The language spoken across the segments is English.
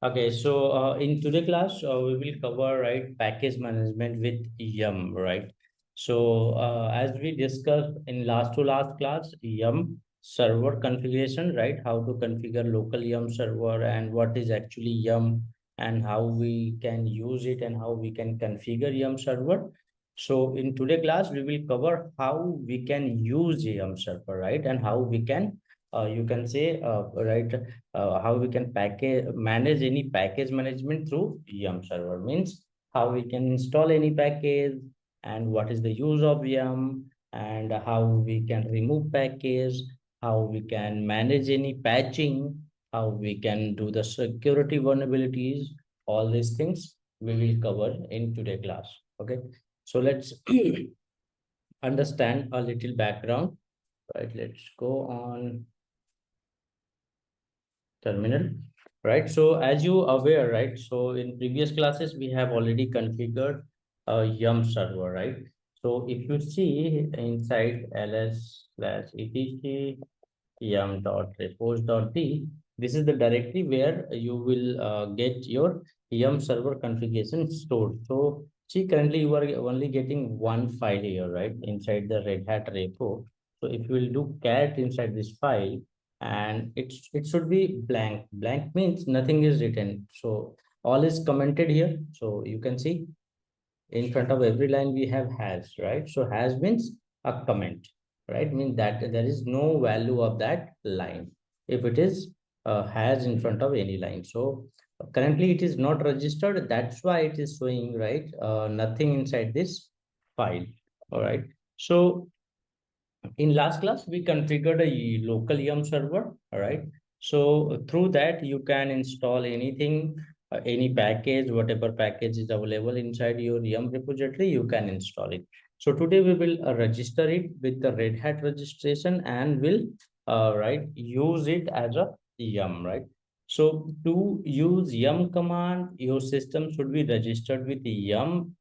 Okay, so in today class, we will cover right package management with Yum, right? So as we discussed in last to last class, Yum server configuration, right? How to configure local Yum server and what is actually Yum and how we can use it and how we can configure Yum server. So in today class, we will cover how we can use Yum server, right? And how we can you can say right how we can package manage any package management through Yum server means how we can install any package and what is the use of Yum and how we can remove package, how we can manage any patching, how we can do the security vulnerabilities. All these things we will cover in today class. Okay, so let's understand a little background. Right, let's go on terminal. Right, so as you aware, right, so in previous classes we have already configured a Yum server, right? So if you see inside ls/etc yum.repos.d, this is the directory where you will get your Yum server configuration stored. So see, currently you are only getting one file here, right, inside the Red Hat repo. So if you will do cat inside this file, and it should be blank. Blank means nothing is written. So all is commented here. So you can see in front of every line we have has, right? So has means a comment, right? Means that there is no value of that line if it is has in front of any line. So currently it is not registered, that's why it is showing, right, nothing inside this file. All right, so in last class we configured a local Yum server. All right, so through that you can install anything, any package, whatever package is available inside your Yum repository, you can install it. So today we will register it with the Red Hat registration and will right use it as a Yum, right? So to use Yum command, your system should be registered with Yum,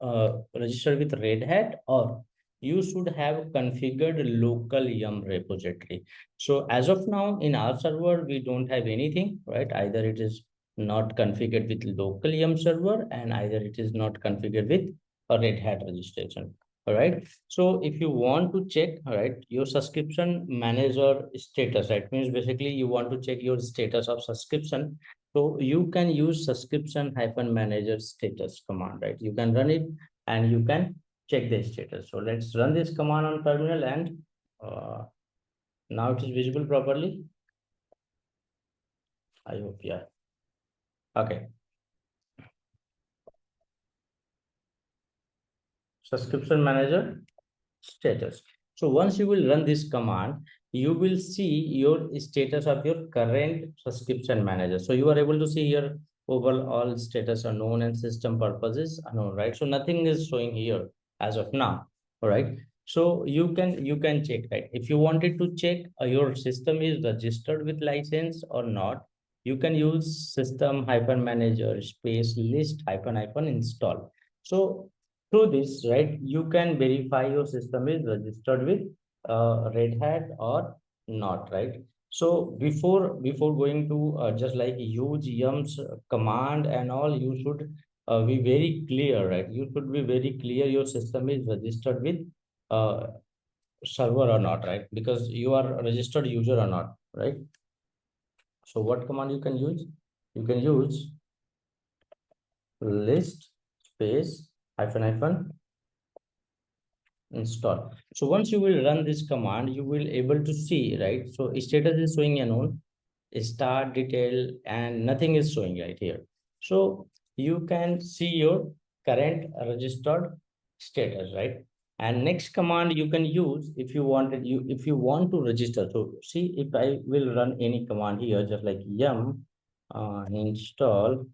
registered with Red Hat, or you should have configured local Yum repository. So as of now, in our server, we don't have anything, right? Either it is not configured with local Yum server, and either it is not configured with a Red Hat registration. All right. So if you want to check, all right, your subscription manager status, right, means basically you want to check your status of subscription. So you can use subscription hyphen manager status command, right? You can run it and you can check the status. So let's run this command on terminal, and uh, now it is visible properly. I hope, yeah. Okay. Subscription manager status. So once you will run this command, you will see your status of your current subscription manager. So you are able to see here overall status unknown and system purposes unknown, right? So nothing is showing here as of now. All right. So you can check, right? If you wanted to check your system is registered with license or not, you can use system hyphen manager space list hyphen hyphen install. So through this, right, you can verify your system is registered with Red Hat or not, right? So before going to just like use Yum's command and all, you should be very clear, right? You should be very clear your system is registered with uh, server or not, right? Because you are a registered user or not, right? So what command you can use? You can use list space hyphen hyphen install. So once you will run this command, you will able to see, right? So status is showing unknown, start detail, and nothing is showing right here. So you can see your current registered status, right? And next command you can use if you wanted you if you want to register. So see, if I will run any command here, just like yum install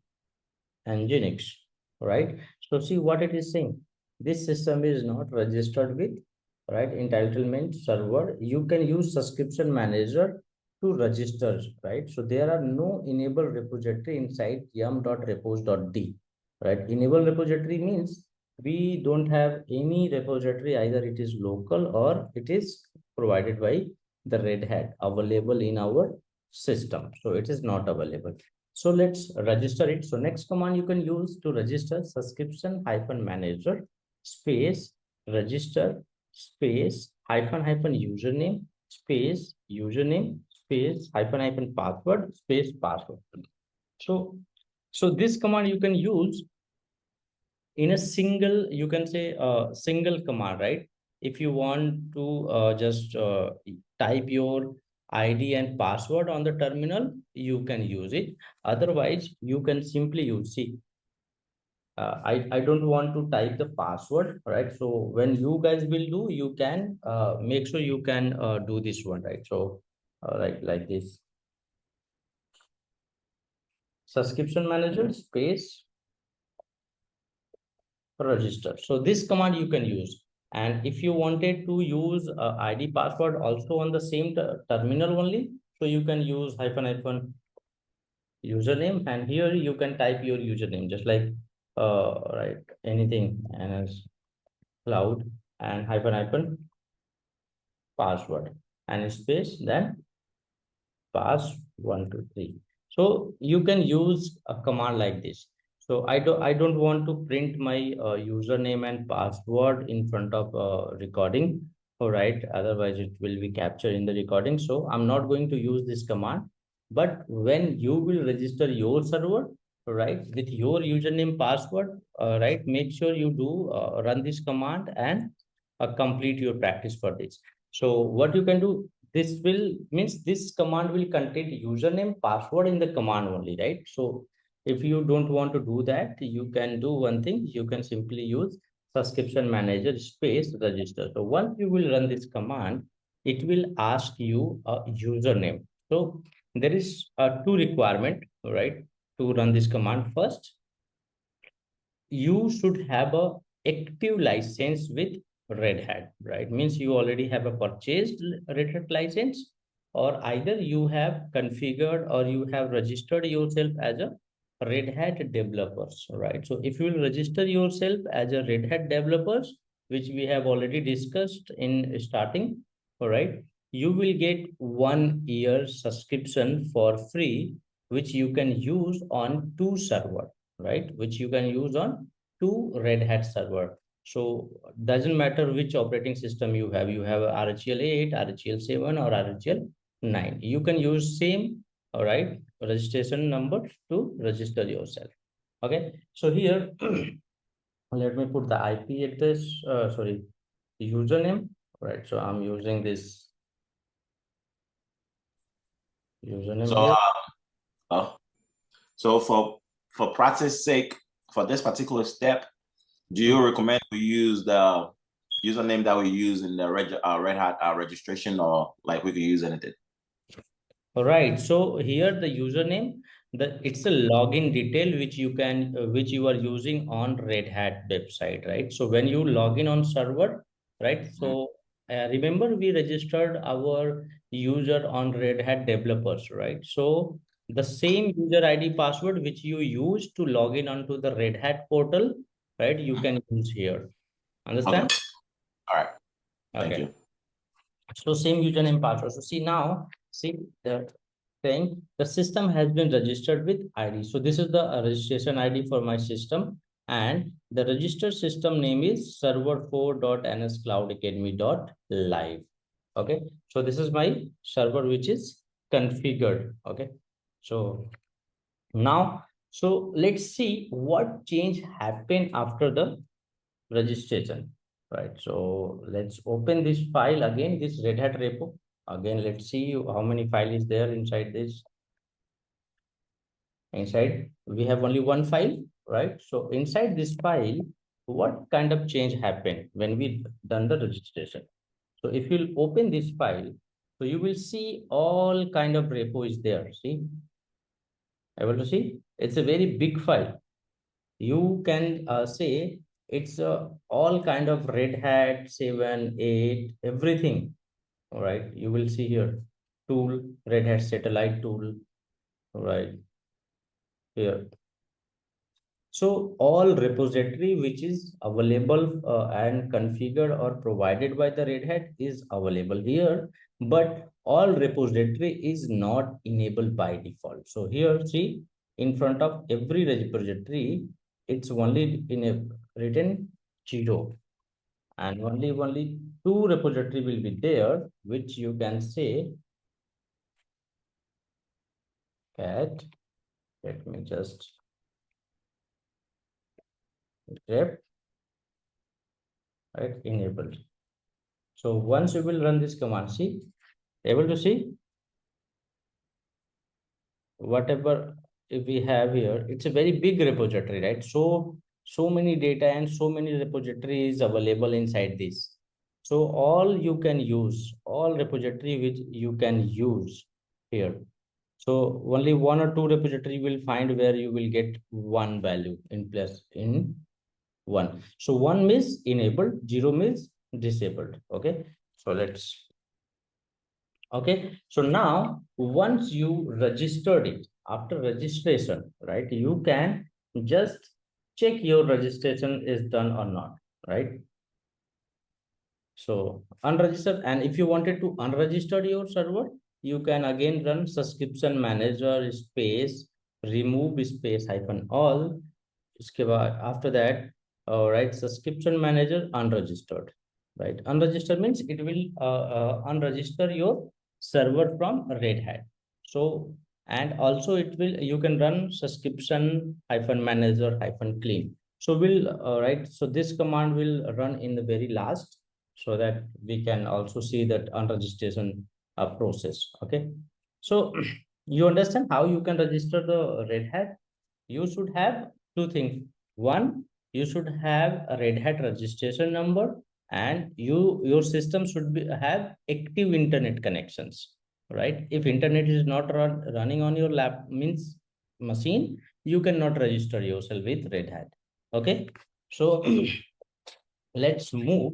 nginx, right? So see what it is saying. This system is not registered with, right, entitlement server. You can use subscription manager to register, right? So there are no enable repository inside yum.repos.d, right? Enable repository means we don't have any repository, either it is local or it is provided by the Red Hat available in our system. So it is not available. So let's register it. So next command you can use to register subscription hyphen manager space register space hyphen hyphen username space username space hyphen hyphen password space password. So this command you can use in a single, you can say a single command, right? If you want to just type your ID and password on the terminal, you can use it. Otherwise, you can simply use, see, I don't want to type the password, right? So when you guys will do, you can make sure you can do this one, right? So like this, subscription manager space register. So this command you can use. And if you wanted to use ID password also on the same terminal only, so you can use hyphen hyphen username, and here you can type your username just like right, anything as cloud and hyphen hyphen password and space then pass 1 2 3. So you can use a command like this. So I don't want to print my username and password in front of recording. All right, otherwise it will be captured in the recording. So I'm not going to use this command. But when you will register your server, right, with your username password, right, make sure you do run this command and complete your practice for this. So what you can do, this will means this command will contain username password in the command only, right? So if you don't want to do that, you can do one thing, you can simply use subscription manager space register. So once you will run this command, it will ask you a username. So there is two requirement, right, to run this command. First, you should have a active license with Red Hat, right? Means you already have a purchased Red Hat license, or either you have configured or you have registered yourself as a Red Hat developers, right? So if you will register yourself as a Red Hat developers, which we have already discussed in starting, all right, you will get 1 year subscription for free, which you can use on 2 servers, right? Which you can use on 2 Red Hat server. So doesn't matter which operating system you have. You have RHEL 8, RHEL 7, or RHEL 9. You can use same, all right, registration number to register yourself. Okay. So here, let me put the IP address, sorry, username, right? So I'm using this username So, here. uh, so for practice sake, for this particular step, do you recommend we use the username that we use in the Red Hat registration, or like we could use anything? All right. So here the username, it's a login detail which you can which you are using on Red Hat website, right? So when you log in on server, right? So remember we registered our user on Red Hat developers, right? So the same user ID password which you use to log in onto the Red Hat portal, right? You can use here. Okay. Understand? All right. Thank Okay. you. So same username password. So see now, see the saying the system has been registered with ID. So this is the registration ID for my system, and the registered system name is server4.nscloudacademy.live. Okay. So this is my server which is configured. Okay. So now, so let's see what change happened after the registration, right? So let's open this file again, this Red Hat repo. Again, let's see how many file is there inside this. Inside, we have only one file, right? So inside this file, what kind of change happened when we done the registration? So if you'll open this file, so you will see all kind of repo is there. See, able to see? It's a very big file. You can say it's all kind of Red Hat 7 8 everything. All right, you will see here tool, Red Hat satellite tool, right here. So all repository which is available and configured or provided by the Red Hat is available here, but all repository is not enabled by default. So here, see, in front of every repository, it's only in a written 0, and only two repository will be there, which you can say cat. Let me just grep, right, enabled. So once you will run this command, see, able to see whatever we have here, it's a very big repository, right? So many data and so many repositories available inside this. So all you can use, all repository which you can use here. So only one or two repository will find where you will get one value in place in one. So one means enabled, 0 means disabled. Okay. So let's, okay. So now once you registered it, after registration, right, you can just check your registration is done or not, right? So unregistered, and if you wanted to unregister your server, you can again run subscription manager space remove space hyphen all. After that, right, subscription manager unregistered, right? Unregistered means it will unregister your server from Red Hat. So, and also it will, you can run subscription hyphen manager hyphen clean. So we'll, right, so this command will run in the very last, so that we can also see that unregistration process. Okay. So you understand how you can register the Red Hat? You should have two things. One, you should have a Red Hat registration number, and your system should be have active internet connections, right? If internet is not running on your lap means machine, you cannot register yourself with Red Hat. Okay, so let's move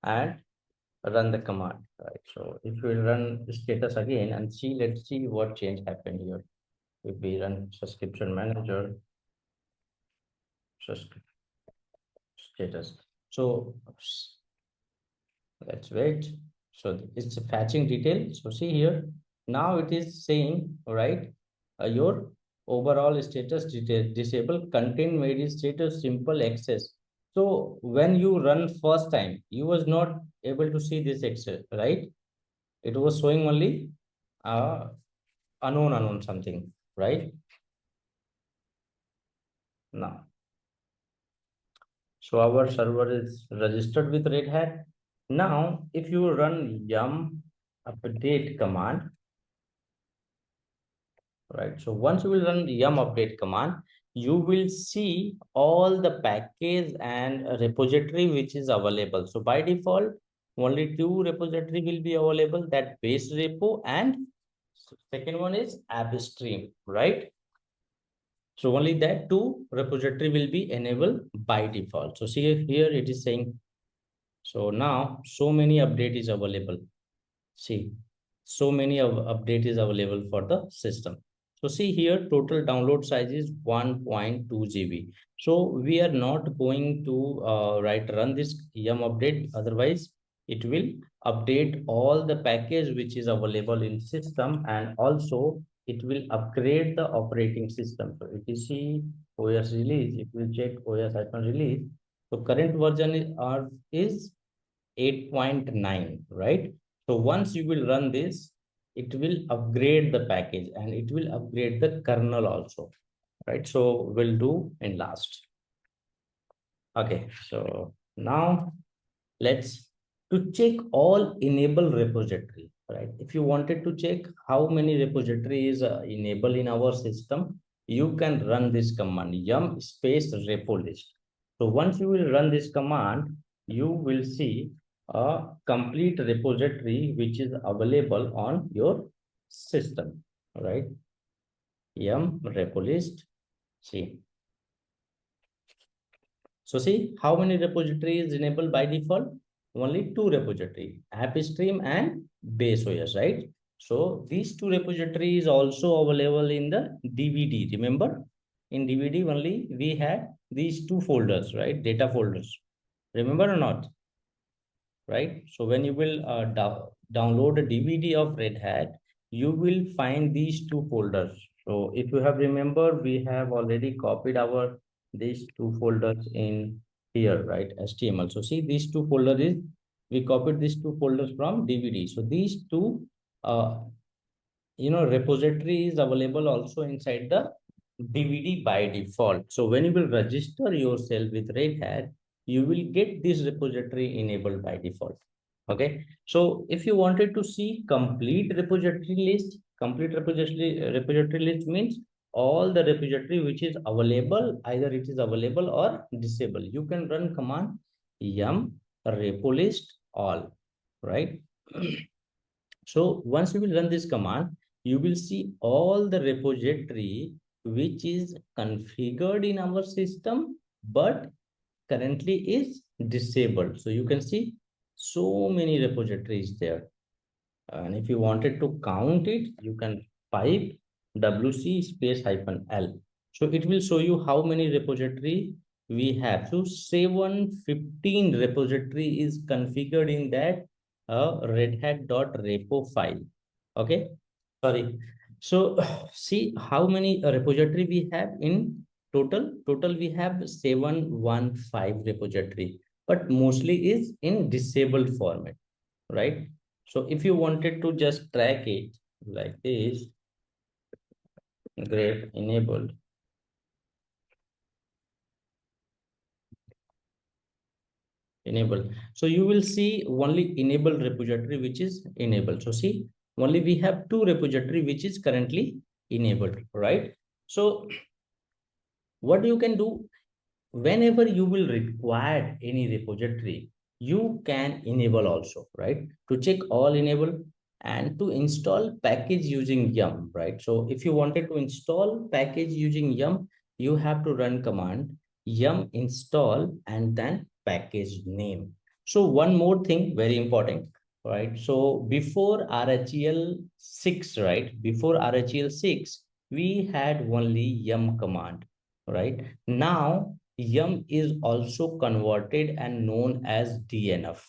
and run the command, right? So if we run status again and see, let's see what change happened here. If we run subscription manager status, so let's wait. So it's a fetching detail. So see here, now it is saying, right, your overall status detail disable content made is status simple access. So when you run first time, you was not able to see this access, right? It was showing only unknown something, right? Now, so our server is registered with Red Hat. Now, if you run yum update command, right? So once you will run yum update command, you will see all the package and repository which is available. So by default, only two repository will be available, that base repo and second one is app stream, right? So only that two repository will be enabled by default. So see here it is saying, so now so many update is available. See, so many of update is available for the system. So see here, total download size is 1.2 GB. So we are not going to run this yum update. Otherwise, it will update all the package which is available in system, and also it will upgrade the operating system. So if you see OS release, if you check OS icon release, so current version is 8.9, right? So once you will run this, it will upgrade the package and it will upgrade the kernel also, right? So we'll do in last. Okay, so now let's to check all enable repository, right? If you wanted to check how many repositories enable in our system, you can run this command yum space repo list. So once you will run this command, you will see a complete repository which is available on your system, right? Yum repo list. See, so see how many repositories enabled by default? Only two repository, AppStream and base OS, right? So these two repositories also available in the DVD. Remember, in DVD only we had these two folders, right? Data folders. Remember or not? Right? So when you will download a DVD of Red Hat, you will find these two folders, So if you have remembered, we have already copied our these two folders in here, right? HTML. So see, these two folders is we copied these two folders from DVD. So these two repository is available also inside the DVD by default. So when you will register yourself with Red Hat, you will get this repository enabled by default. Okay. So if you wanted to see complete repository list means all the repository which is available, either it is available or disabled. You can run command yum repo list all, right? So once you will run this command, you will see all the repository which is configured in our system, but currently is disabled. So you can see so many repositories there. And if you wanted to count it, you can pipe wc space -l. So it will show you how many repository we have. So 715 repository is configured in that redhat.repo file. Okay, sorry. So see how many repository we have in total. Total we have 715 repository, but mostly is in disabled format, right? So if you wanted to just track it like this, great enabled. So you will see only enable repository which is enabled. So see, only we have two repository which is currently enabled, right? So what you can do, whenever you will require any repository, you can enable also, right? To check all enable and to install package using yum, right? So if you wanted to install package using yum, you have to run command yum install and then package name. So one more thing, very important, right? So before RHEL 6, right? Before RHEL 6, we had only yum command, right? Now yum is also converted and known as DNF,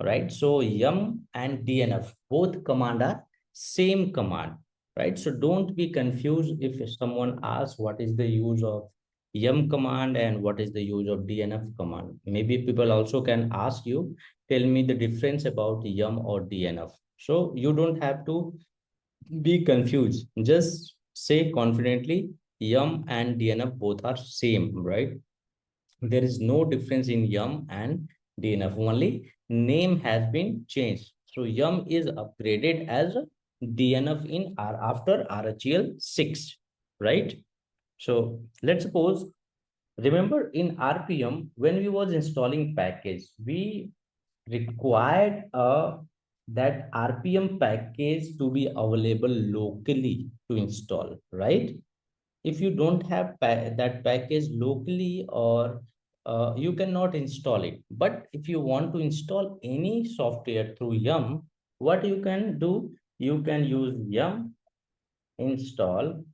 right? So yum and DNF, both command are same command, right? So don't be confused if someone asks what is the use of yum command and what is the use of DNF command. Maybe people also can ask you, tell me the difference about yum or DNF. So you don't have to be confused. Just say confidently, yum and DNF both are same, right? There is no difference in yum and DNF. Only name has been changed. So yum is upgraded as DNF in R after RHEL 6, right? So let's suppose, remember in RPM, when we was installing package, we required that RPM package to be available locally to install, right? If you don't have that package locally, or you cannot install it. But if you want to install any software through yum, what you can do, you can use yum install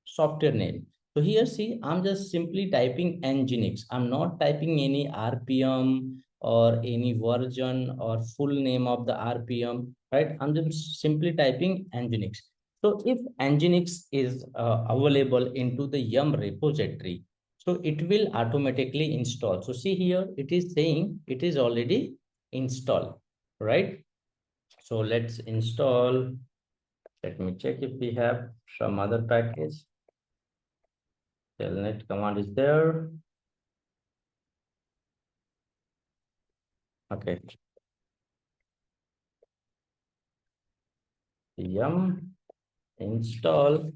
software name. So here, see, I'm just simply typing nginx. I'm not typing any RPM or any version or full name of the RPM, right? I'm just simply typing nginx. So if nginx is available into the yum repository, so it will automatically install. So see here, it is saying it is already installed, right? So let's install. Let me check if we have some other package. Telnet command is there. Okay. Yum install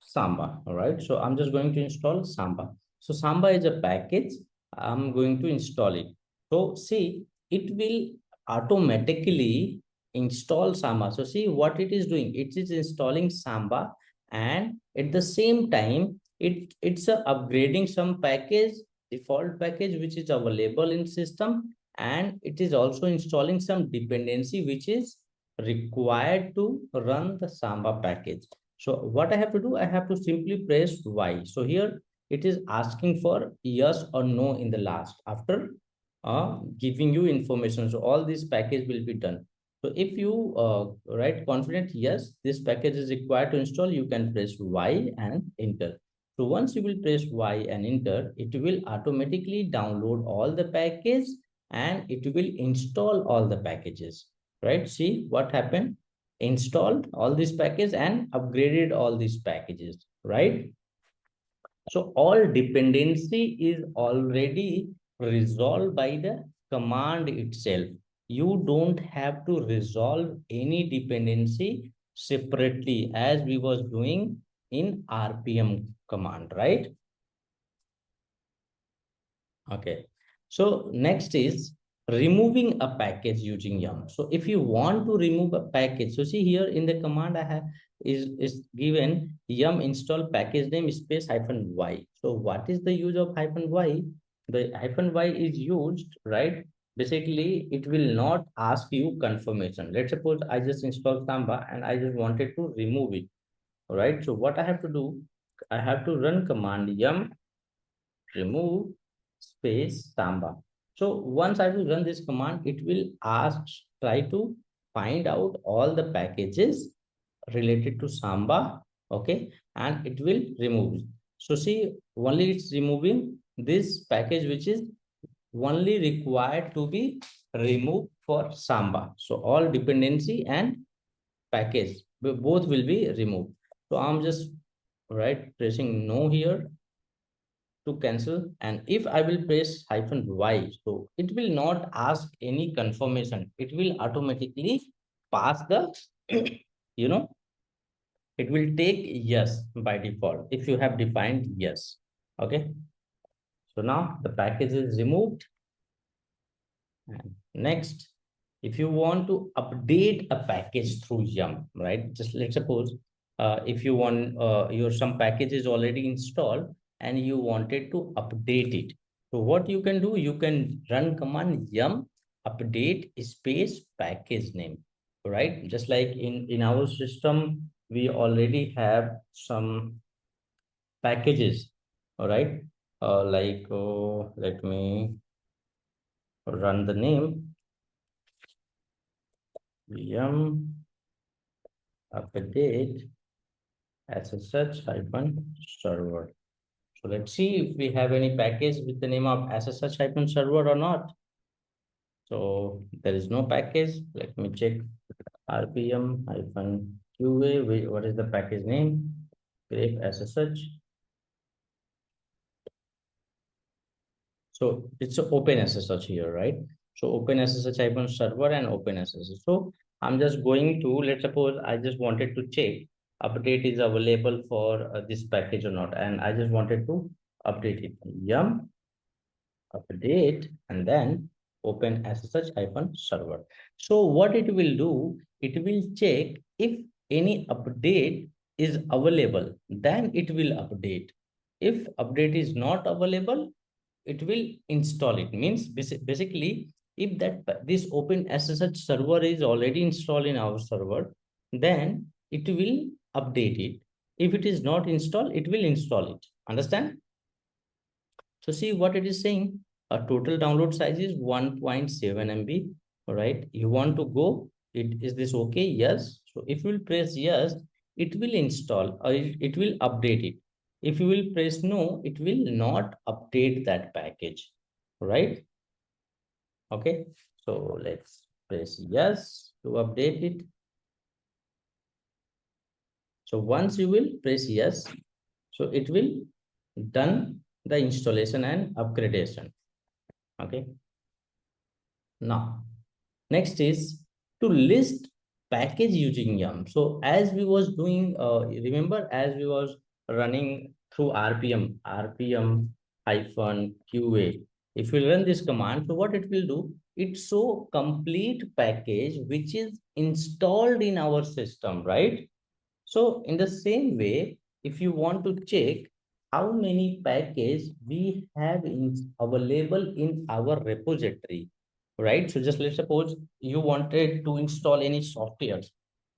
Samba. All right. So I'm just going to install Samba. So Samba is a package. I'm going to install it. So see, it will automatically install Samba. So see what it is doing. It is installing Samba, and at the same time, it's upgrading some package, default package which is available in system, and it is also installing some dependency which is required to run the Samba package. So what I have to do, I have to simply press Y. So here it is asking for yes or no in the last after giving you information. So all this package will be done. So if you write confident, yes, this package is required to install, you can press Y and enter. So once you will press Y and enter, it will automatically download all the packages and it will install all the packages, right? See what happened? Installed all these packages and upgraded all these packages, right? So all dependency is already resolved by the command itself. You don't have to resolve any dependency separately as we was doing in RPM command, right? Okay. So next is removing a package using yum. So if you want to remove a package, so see here in the command I have is given yum install package name space -y. So what is the use of -y? The -y is used, right? Basically, it will not ask you confirmation. Let's suppose I just installed Samba and I just wanted to remove it. All right. So what I have to do, I have to run command yum remove space Samba. So once I will run this command, it will ask, try to find out all the packages related to Samba, okay, and it will remove. So see, only it's removing this package which is only required to be removed for Samba. So all dependency and package both will be removed. So I'm just right pressing no here to cancel, and if I will press -y, so it will not ask any confirmation, it will automatically pass the you know it will take yes by default if you have defined yes. Okay, so now the package is removed. And next, if you want to update a package through yum, right? Just let's suppose if you want your some package is already installed and you wanted to update it. So what you can do, you can run command yum update space package name, right? Just like in our system, we already have some packages, all right? Let me run the name yum update as a such hyphen server. So let's see if we have any package with the name of SSH hyphen server or not. So there is no package. Let me check RPM hyphen QA. What is the package name? Grep SSH. So it's an open SSH here, right? So open SSH hyphen server and open SSH. So I'm just going to, let's suppose I just wanted to check update is available for this package or not. And I just wanted to update it. Yum update and then open SSH hyphen server. So what it will do, it will check if any update is available, then it will update. If update is not available, it will install it. Means basically, if that this open SSH server is already installed in our server, then it will update it. If it is not installed, it will install it. Understand? So see what it is saying. A total download size is 1.7 MB. All right. You want to go. Is this okay? Yes. So if you will press yes, it will install or it will update it. If you will press no, it will not update that package. Right? Okay. So let's press yes to update it. So once you will press yes, so it will done the installation and upgradation. Okay. Now, next is to list package using yum. So as we was doing, remember as we was running through RPM hyphen QA. If we run this command, so what it will do, it show complete package which is installed in our system, right? So in the same way, if you want to check how many packages we have available in our repository, right? So just let's suppose you wanted to install any software,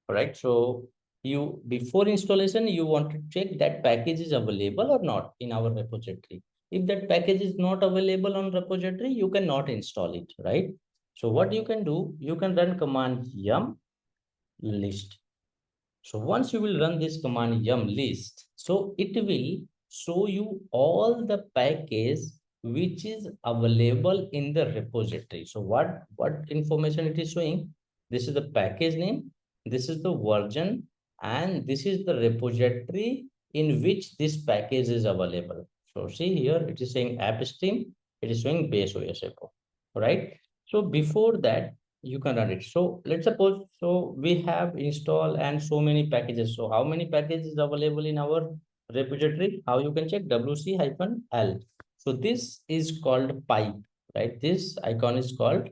right? So you before installation, you want to check that package is available or not in our repository. If that package is not available on repository, you cannot install it, right? So what you can do, you can run command yum list. So once you will run this command yum list, so it will show you all the package which is available in the repository. So what information it is showing? This is the package name, this is the version, and this is the repository in which this package is available. So see here, it is saying app stream, it is showing base OS repo, right? So before that, you can run it. So let's suppose, so we have installed and so many packages. So how many packages available in our repository? How you can check? wc-l. So this is called pipe, right? This icon is called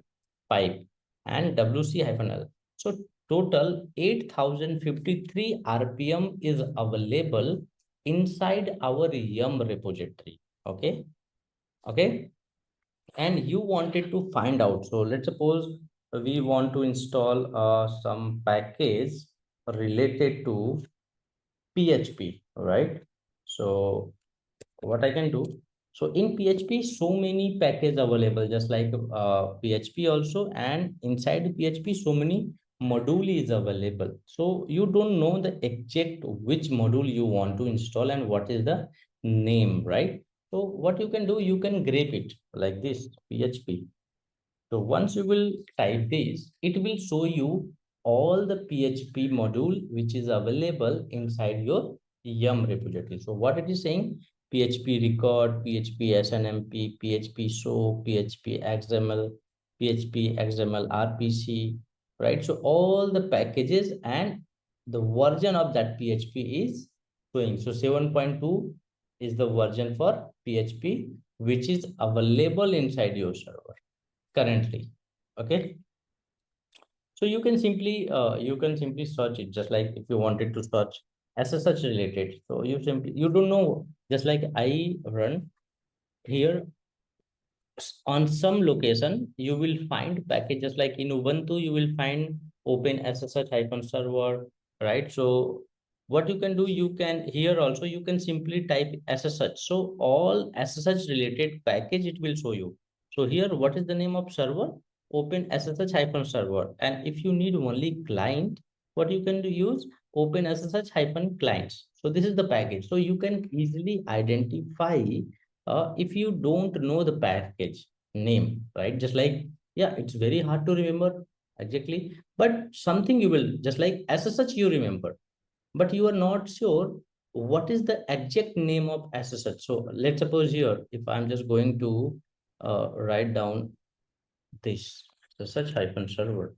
pipe and wc-l. So total 8053 RPM is available inside our yum repository. Okay. Okay, and you wanted to find out. So let's suppose we want to install some package related to PHP, right? So what I can do, so in PHP, so many packages available, just like PHP also, and inside PHP, so many module is available. So you don't know the exact which module you want to install and what is the name, right? So what you can do, you can grep it like this, PHP. So once you will type this, it will show you all the PHP module which is available inside your yum repository. So what it is saying, PHP record, PHP SNMP, PHP show, PHP XML, PHP XML RPC, right? So all the packages and the version of that PHP is showing. So 7.2 is the version for PHP which is available inside your server currently. Okay, so you can simply search it, just like if you wanted to search SSH related. So you don't know, just like I run here on some location, you will find packages like in Ubuntu, you will find open SSH-server, right? So what you can do, you can here also you can simply type SSH. So all SSH related package it will show you. So here, what is the name of server? Open SSH-server. And if you need only client, what you can do, use open SSH-clients. So this is the package. So you can easily identify if you don't know the package name, right? Just like, yeah, it's very hard to remember exactly, but something you will, just like SSH you remember, but you are not sure what is the exact name of SSH. So let's suppose here, if I'm just going to write down this SSH-server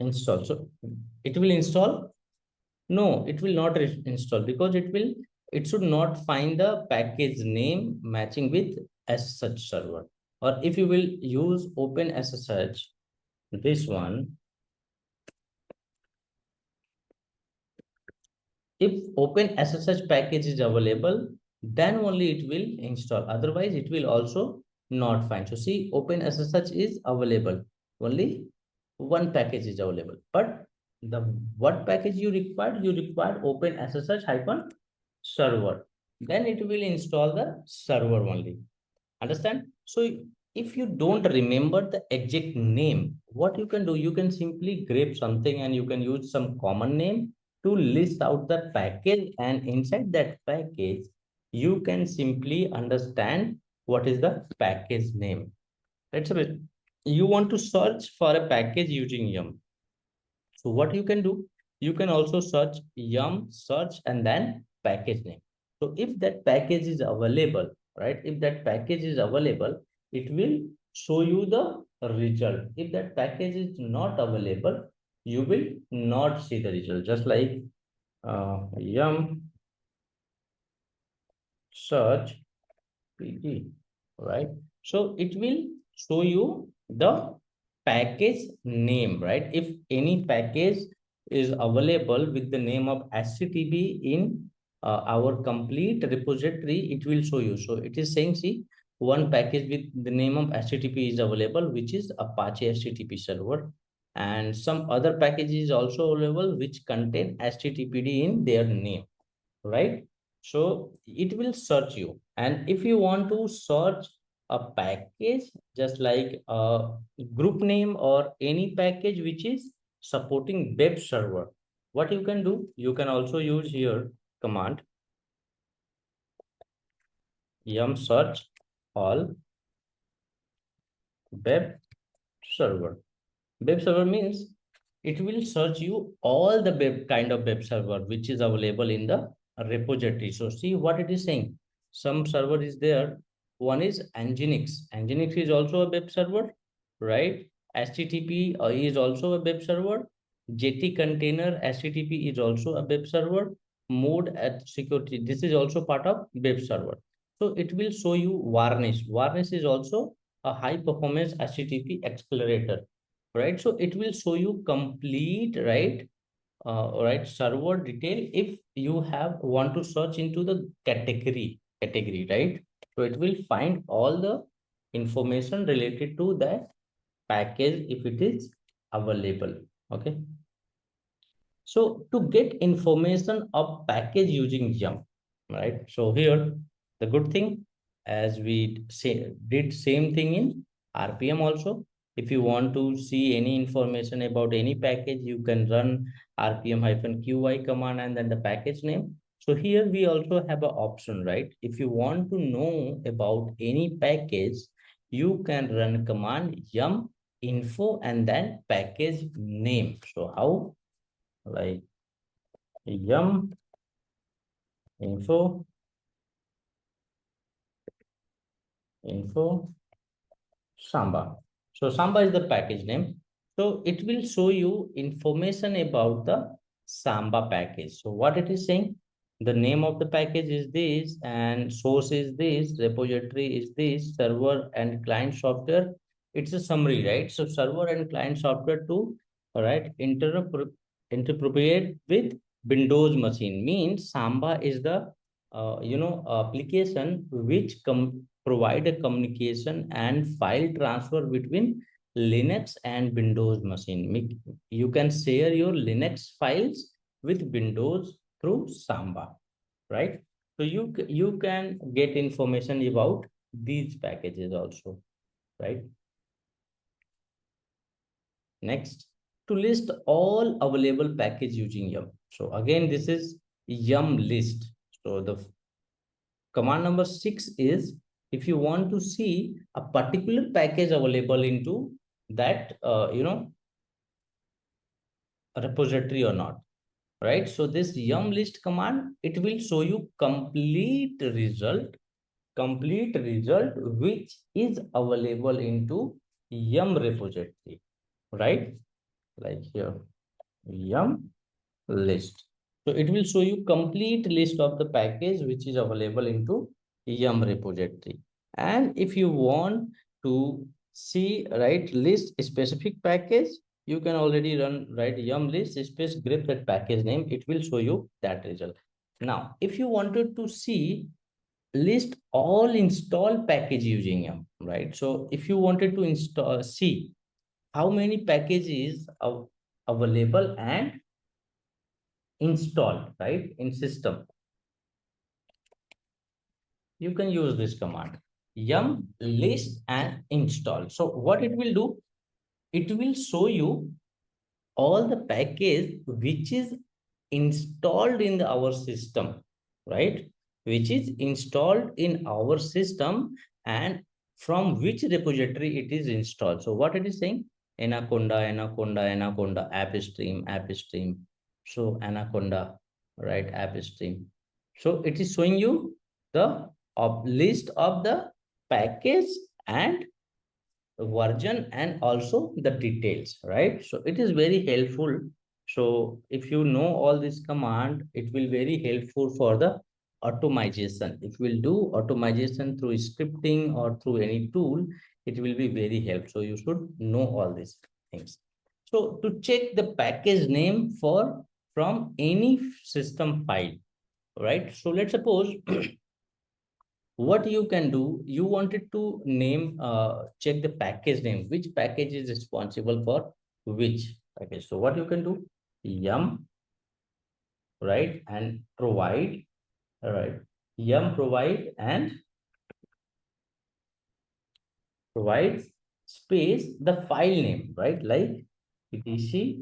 install. So it will install. No, it will not install because it should not find the package name matching with SSH server. Or if you will use open SSH, this one, if open SSH package is available, then only it will install. Otherwise, it will also not find. So see, open SSH is available. Only one package is available. But the what package you required? You required open SSH hyphen server. Then it will install the server only. Understand? So if you don't remember the exact name, what you can do, you can simply grab something and you can use some common name to list out the package, and inside that package, you can simply understand what is the package name. Let's say you want to search for a package using yum. So what you can do, you can also search yum search and then package name. So if that package is available, right? If that package is available, it will show you the result. If that package is not available, you will not see the result. Just like yum search PD, right? So it will show you the package name, right? If any package is available with the name of HTTP in our complete repository, it will show you. So it is saying, see, one package with the name of HTTP is available, which is Apache HTTP server. And some other package is also available, which contain HTTPD in their name, right? So it will search you. And if you want to search a package just like a group name or any package which is supporting web server, what you can do, you can also use here command yum search all web server. Web server means it will search you all the web kind of web server which is available in the repository. So see what it is saying. Some server is there. One is Nginx. Nginx is also a web server, right? HTTP is also a web server. JT container HTTP is also a web server. Mode at security. This is also part of web server. So it will show you Varnish. Varnish is also a high performance HTTP accelerator, right? So it will show you complete, right? Right, server detail if you have want to search into the category, right? So it will find all the information related to that package if it is available. Okay. So to get information of package using yum, right? So here the good thing, as we say, did same thing in RPM also. If you want to see any information about any package, you can run RPM-QI command and then the package name. So here we also have an option, right? If you want to know about any package, you can run command yum info and then package name. So how? Like yum info Samba. So Samba is the package name. So it will show you information about the Samba package. So what it is saying, the name of the package is this and source is this, repository is this, server and client software. It's a summary, right? So server and client software to, all right, interpret with Windows machine means Samba is the application which provide a communication and file transfer between Linux and Windows machine. You can share your Linux files with Windows through Samba, right? So you can get information about these packages also, right? Next, to list all available package using yum. So again, this is yum list. So the command number 6 is if you want to see a particular package available into that repository or not, right? So this yum list command, it will show you complete result which is available into yum repository, right? Like here yum list. So it will show you complete list of the package which is available into yum repository. And if you want to see, right, list specific package, you can already run, right, yum list space grep that package name. It will show you that result. Now, if you wanted to see list all install package using yum, right? So if you wanted to install, see how many packages are available and installed, right, in system, you can use this command yum list and install. So what it will do, it will show you all the package which is installed in our system, right, which is installed in our system and from which repository it is installed. So what it is saying, anaconda app stream. So anaconda, right, app stream. So it is showing you the list of the package and version and also the details, right? So it is very helpful. So if you know all this command, it will very helpful for the automation. If you will do automation through scripting or through any tool, it will be very helpful. So you should know all these things. So to check the package name for from any system file, right? So let's suppose what you can do, you wanted to name check the package name, which package is responsible for which package. So what you can do, yum, right, and provide, all right, yum provide and provides space the file name, right? Like etc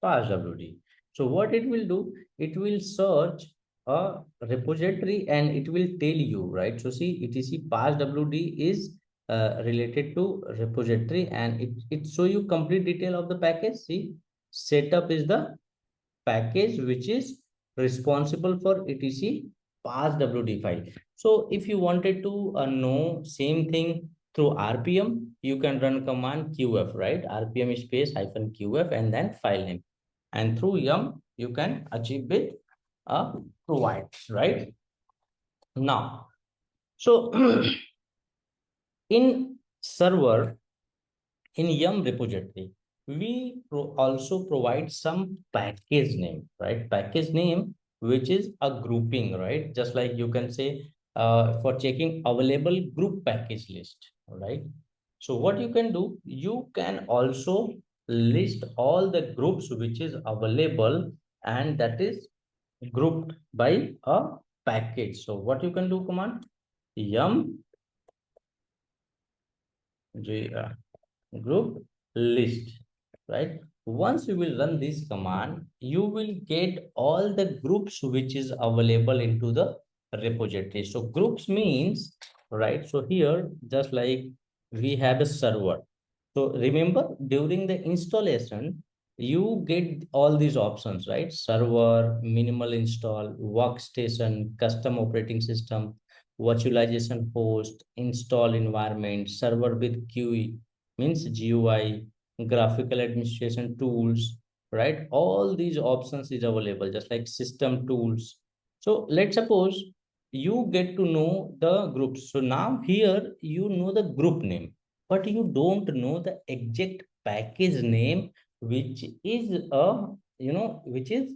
passwd. So what it will do, it will search a repository and it will tell you, right? So see, etc passwd is related to repository, and it show you complete detail of the package. See, setup is the package which is responsible for etc passwd file. So if you wanted to know same thing through rpm, you can run command qf, right? rpm space hyphen qf and then file name, and through yum you can achieve with provide, right? Now, so in server, in yum repository, we also provide some package name, right? Package name which is a grouping, right? Just like you can say for checking available group package list, right? So what you can do, you can also list all the groups which is available, and that is grouped by a package. So what you can do, command yum group list, right? Once you will run this command, you will get all the groups which is available into the repository. So groups means, right? So here, just like we have a server, so remember, during the installation, you get all these options, right? Server, minimal install, workstation, custom operating system, virtualization host, install environment, server with GUI, means GUI, graphical administration tools, right? All these options is available, just like system tools. So let's suppose you get to know the groups. So now here you know the group name, but you don't know the exact package name which is which is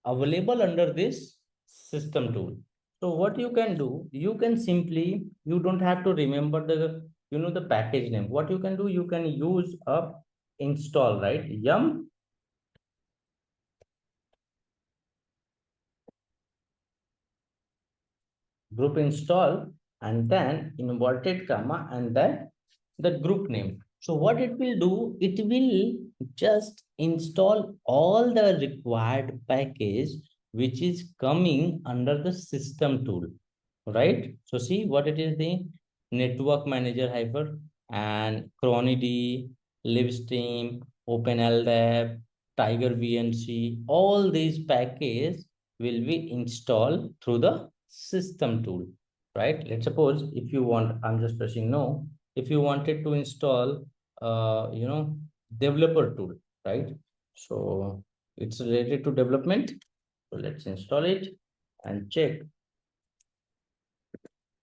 available under this system tool. So what you can do, you can simply, you don't have to remember the the package name. What you can do, you can use a install, right? Yum group install, and then inverted comma, and then the group name. So what it will do, it will just install all the required package which is coming under the system tool, right? So see what it is, the network manager hyper and cronid, livestream, openldap, tiger vnc, all these packages will be installed through the system tool, right? Let's suppose if you want, I'm just pressing no, if you wanted to install developer tool, right? So it's related to development, so let's install it and check.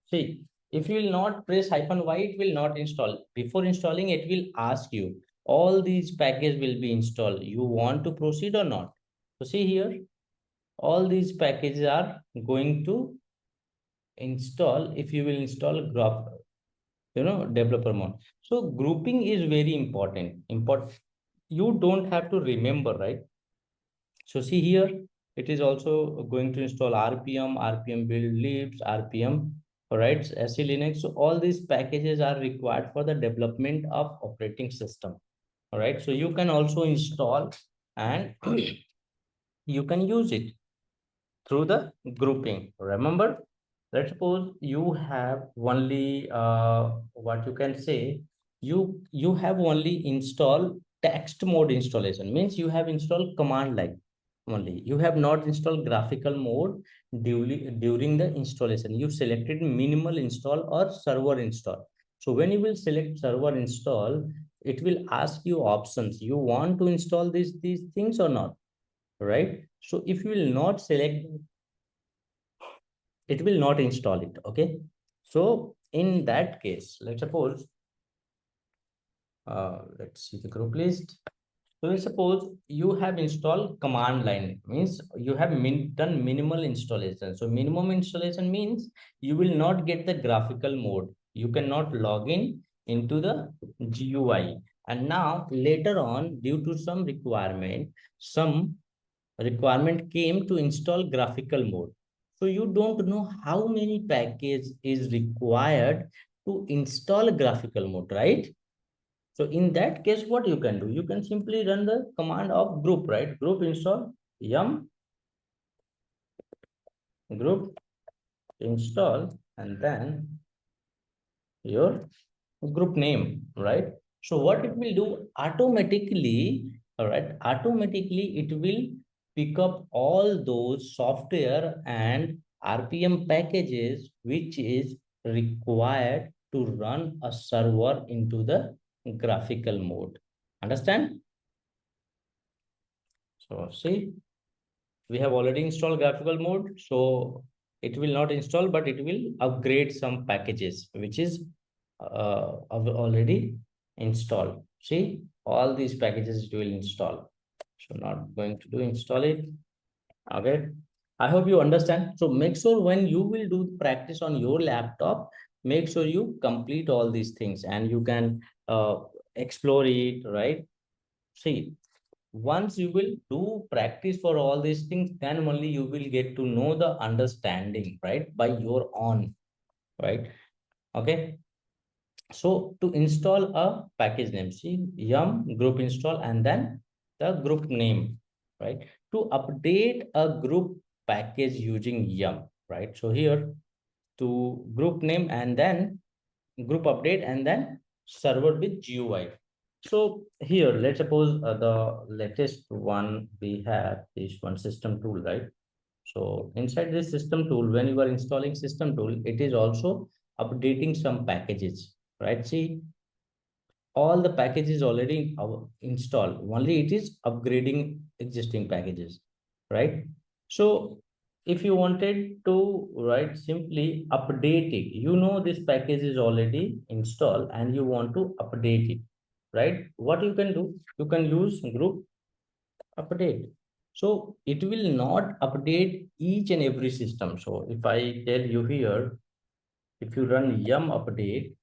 See, if you will not press hyphen y, it will not install. Before installing, it will ask you, all these packages will be installed. You want to proceed or not? So see here, all these packages are going to install if you will install graph, developer mode. So grouping is very important. You don't have to remember, right? So see here, it is also going to install rpm build libs, rpm, all right, SE Linux. So all these packages are required for the development of operating system, all right? So you can also install and you can use it through the grouping. Remember, let's suppose you have only what you can say, you have only installed text mode installation, means you have installed command line only. You have not installed graphical mode during the installation. You selected minimal install or server install. So when you will select server install, it will ask you options. You want to install these things or not, right? So if you will not select, it will not install it. Okay, so in that case, let's suppose let's see the group list. So let's suppose you have installed command line, means you have done minimal installation. So minimum installation means you will not get the graphical mode, you cannot log in into the GUI. And now later on, due to some requirement came to install graphical mode. So you don't know how many package is required to install graphical mode, right? So in that case, what you can do? You can simply run the command of group, right? Group install yum group install and then your group name, right? So what it will do automatically, all right, automatically it will pick up all those software and RPM packages which is required to run a server into the graphical mode. Understand? So see, we have already installed graphical mode, so it will not install, but it will upgrade some packages which is already installed. See, all these packages it will install. So not going to do install it. Okay. I hope you understand. So make sure when you will do practice on your laptop, make sure you complete all these things and you can explore it, right? See, once you will do practice for all these things, then only you will get to know the understanding, right, by your own, right? Okay. So to install a package name, see yum group install and then the group name, right? To update a group package using yum, right? So here to group name and then group update and then server with GUI. So here, let's suppose the latest one we have is one system tool, right? So inside this system tool, when you are installing system tool, it is also updating some packages, right? See, all the packages already installed, only it is upgrading existing packages, right? So if you wanted to, right, simply update it, you know this package is already installed and you want to update it, right? What you can do, you can use group update. So it will not update each and every system. So if I tell you here, if you run yum update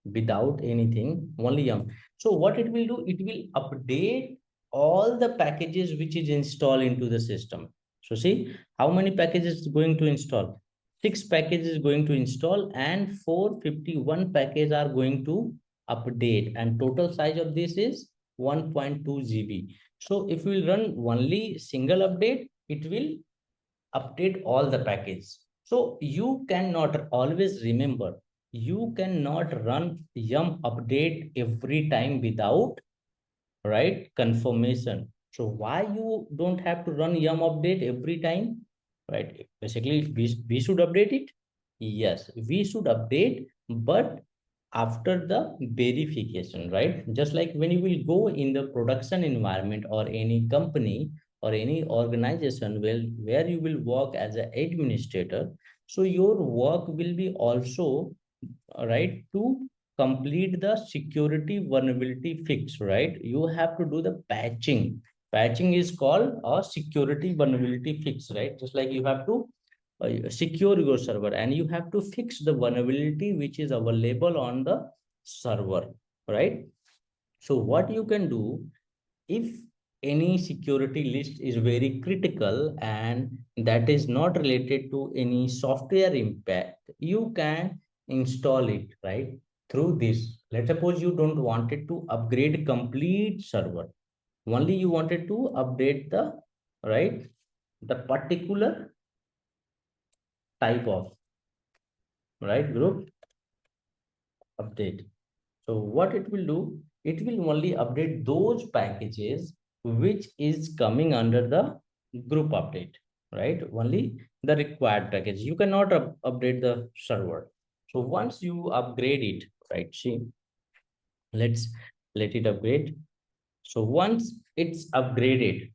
without anything, only yum. So what it will do, it will update all the packages which is installed into the system. So see how many packages is going to install. 6 packages going to install and 451 packages are going to update and total size of this is 1.2 GB. So if we will run only single update, it will update all the package. So you cannot always remember, you cannot run yum update every time without right confirmation. So why you don't have to run yum update every time, right? Basically, we should update it. Yes, we should update, but after the verification, right? Just like when you will go in the production environment or any company or any organization where you will work as an administrator, so your work will be also right to complete the security vulnerability fix, right? You have to do the patching is called a security vulnerability fix, right? Just like you have to secure your server and you have to fix the vulnerability which is available on the server, right? So what you can do, if any security list is very critical and that is not related to any software impact, you can install it, right? Through this, let's suppose you don't wanted to upgrade complete server, only you wanted to update the right the particular type of right group update. So what it will do, it will only update those packages which is coming under the group update, right? Only the required package. You cannot update the server. So once you upgrade it, right? See, let's let it upgrade. So once it's upgraded,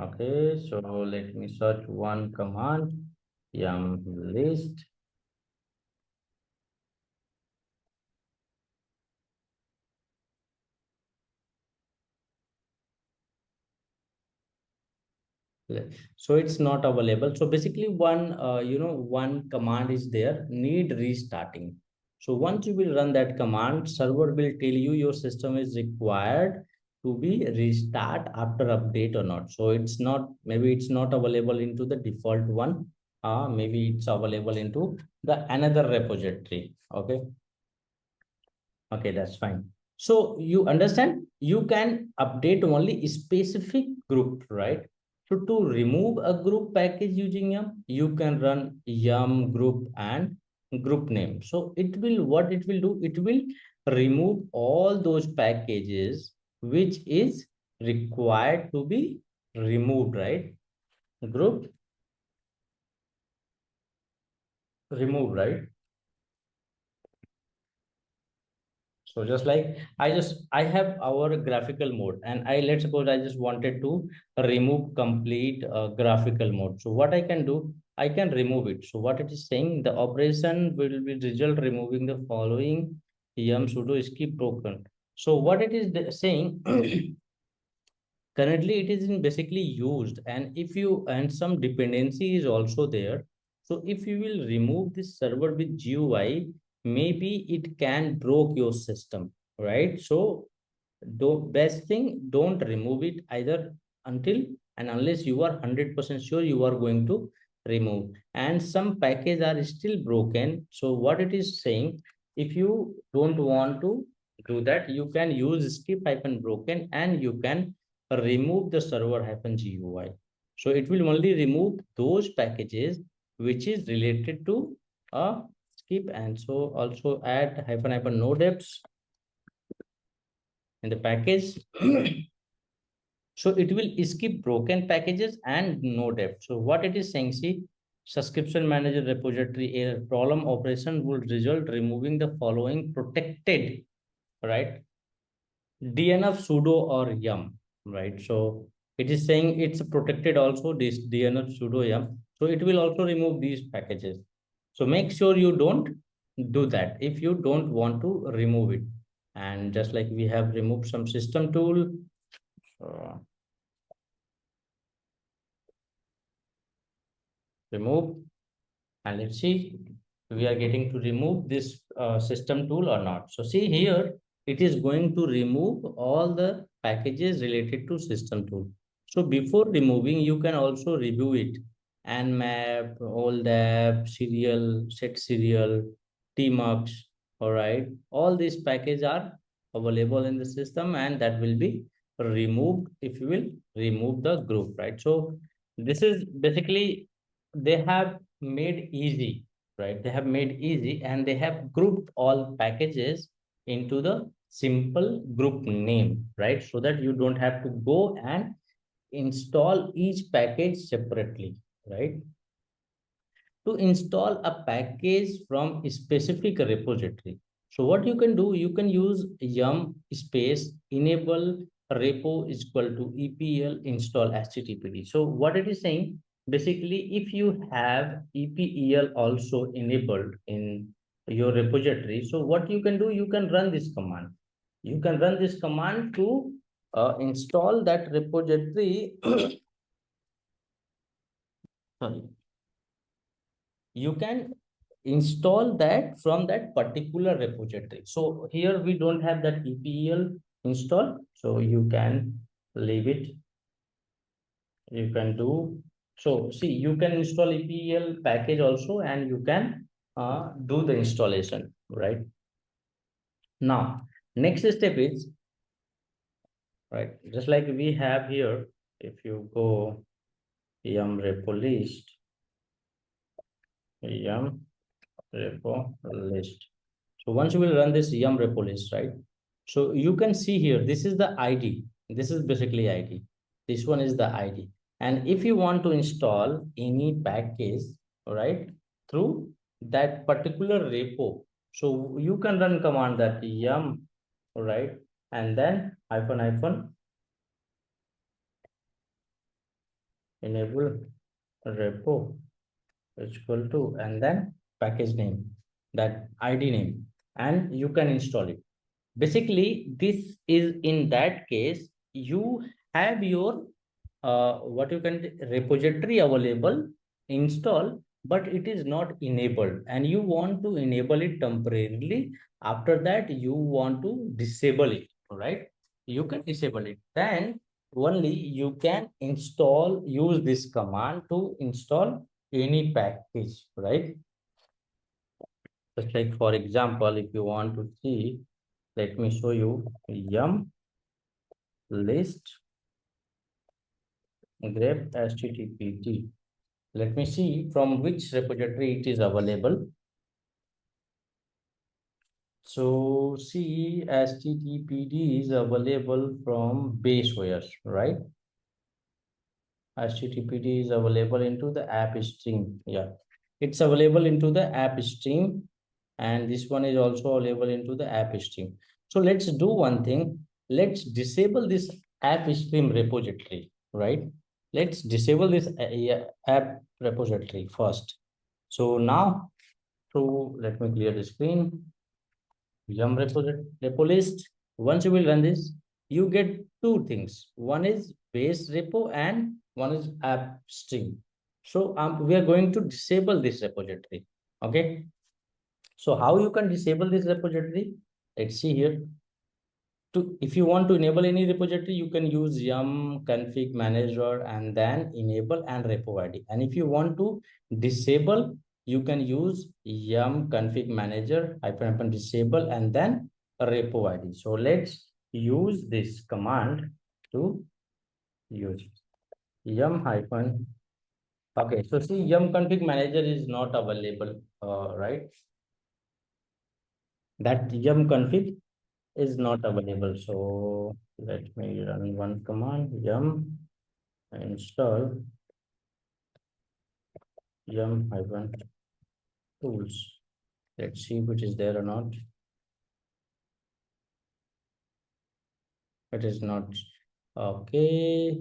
okay, so let me search one command, yum list. So it's not available. So basically one one command is there, need restarting. So once you will run that command, server will tell you your system is required to be restart after update or not. So it's not, maybe it's not available into the default one. Maybe it's available into the another repository. Okay. Okay, that's fine. So you understand, you can update only a specific group, right? So to remove a group package using yum, you can run yum group and group name. So it will, what it will do, it will remove all those packages which is required to be removed, right? Group remove, right? So just like I have our graphical mode, and let's suppose I just wanted to remove complete graphical mode. So what I can do, I can remove it. So what it is saying, the operation will be result removing the following yum sudo skip broken. So what it is saying, currently it is in basically used, and if you, and some dependency is also there. So if you will remove this server with GUI, maybe it can broke your system, right? So the best thing, don't remove it either until and unless you are 100% sure you are going to remove. And some packages are still broken. So what it is saying, if you don't want to do that, you can use skip hyphen broken and you can remove the server hyphen GUI. So it will only remove those packages which is related to a skip. And so also add hyphen hyphen no depths in the package. So it will skip broken packages and no depth. So what it is saying, see, subscription manager repository error problem operation would result removing the following protected, right? DNF sudo or yum, right? So it is saying it's protected also, this DNF sudo yum. So it will also remove these packages. So make sure you don't do that if you don't want to remove it. And just like we have removed some system tool, remove, and let's see we are getting to remove this system tool or not. So see here, it is going to remove all the packages related to system tool. So before removing, you can also review it, and map, all the serial, set serial, tmux. All right, all these packages are available in the system, and that will be removed if you will remove the group, right? So this is basically, they have made easy, right? They have made easy, and they have grouped all packages into the simple group name, right? So that you don't have to go and install each package separately, right? To install a package from a specific repository. So what you can do, you can use yum space enable repo is equal to EPL install HTTPD. So what it is saying, basically, if you have EPEL also enabled in your repository, so what you can do, you can run this command. You can run this command to install that repository. Sorry, you can install that from that particular repository. So here we don't have that EPEL install, so you can leave it. You can do, so see, you can install EPEL package also, and you can do the installation, right? Now, next step is, right, just like we have here, if you go yum repo list, yum repo list. So once you will run this yum repo list, right? So you can see here, this is the ID. This is basically ID. This one is the ID. And if you want to install any package, right, through that particular repo, so you can run command that yum, right, and then hyphen hyphen enable repo is equal to, and then package name, that ID name, and you can install it. Basically, this is, in that case, you have your what you can repository available, install, but it is not enabled, and you want to enable it temporarily. After that, you want to disable it, right? you can disable it. Then only you can use this command to install any package, right? Just like for example, if you want to see, let me show you yum list grep httpd. Let me see from which repository it is available. So see, httpd is available from baseware, right? httpd is available into the app stream. Yeah, it's available into the app stream, and this one is also available into the app stream. So let's do one thing. Let's disable this app stream repository, right? Let's disable this yeah, app repository first. So now, let me clear the screen. Yum repo list. Once you will run this, you get two things. One is base repo and one is app stream. So we are going to disable this repository. Okay. So how you can disable this repository? Let's see here. If you want to enable any repository, you can use yum config manager and then enable and repo ID. And if you want to disable, you can use yum config manager hyphen disable and then repo ID. So let's use this command to use yum hyphen. Okay, so see, yum config manager is not available, right? That yum config is not available. So let me run one command yum install yum hyphen tools. Let's see if it is there or not. It is not. Okay,